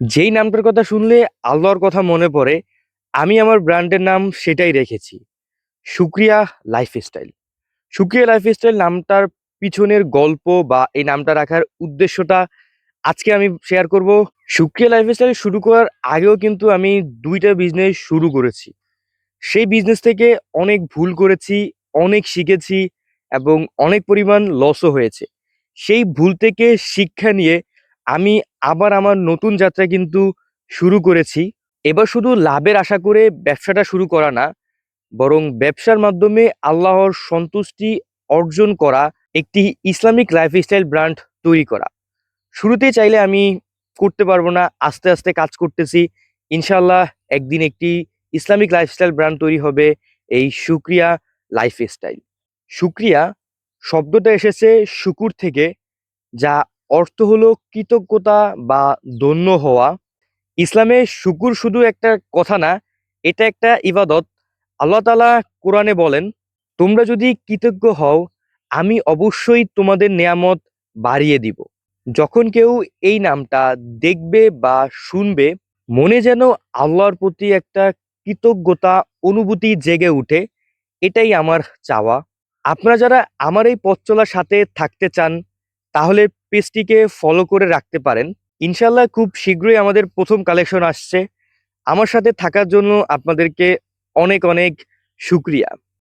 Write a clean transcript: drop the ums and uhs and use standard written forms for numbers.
যেই নামটার কথা শুনলে আল্লাহর কথা মনে পড়ে, আমি আমার ব্র্যান্ডের নাম সেটাই রেখেছি। শুকরিয়া লাইফস্টাইল। শুকরিয়া লাইফস্টাইল নামটার পিছনের গল্প বা এই নামটা রাখার উদ্দেশ্যটা আজকে আমি শেয়ার করব। শুকরিয়া লাইফস্টাইল শুরু করার আগেও কিন্তু আমি ২ টা বিজনেস শুরু করেছি। সেই বিজনেস থেকে অনেক ভুল করেছি, অনেক শিখেছি এবং অনেক পরিমাণ লসও হয়েছে। সেই ভুল থেকে শিক্ষা নিয়ে আমি আবার আমার নতুন যাত্রা কিন্তু শুরু করেছি। এবার শুধু লাভের আশা করে ব্যবসাটা শুরু করা না, বরং ব্যবসার মাধ্যমে আল্লাহর সন্তুষ্টি অর্জন করা, একটি ইসলামিক লাইফস্টাইল ব্র্যান্ড তৈরি করা। শুরুতেই চাইলে আমি করতে পারবো না, আস্তে আস্তে কাজ করতেছি। ইনশাআল্লাহ একদিন একটি ইসলামিক লাইফস্টাইল ব্র্যান্ড তৈরি হবে, এই শুকরিয়া লাইফস্টাইল। শুকরিয়া শব্দটা এসেছে শুকুর থেকে, যা অর্থ হলো কৃতজ্ঞতা বা ধন্য হওয়া। ইসলামে শুকুর শুধু একটা কথা না, এটা একটা ইবাদত। আল্লাহ তাআলা কোরআনে বলেন, তোমরা যদি কৃতজ্ঞ হও, আমি অবশ্যই তোমাদের নেয়ামত বাড়িয়ে দিব। যখন কেউ এই নামটা দেখবে বা শুনবে, মনে যেন আল্লাহর প্রতি একটা কৃতজ্ঞতা অনুভূতি জেগে উঠে। এটাই আমার চাওয়া। আপনারা যারা আমার এই পথ চলার সাথে থাকতে চান, তাহলে পেজটিকে ফলো করে রাখতে পারেন। ইনশাল্লাহ খুব শীঘ্রই আমাদের প্রথম কালেকশন আসছে। আমার সাথে থাকার জন্য আপনাদেরকে অনেক অনেক শুকরিয়া।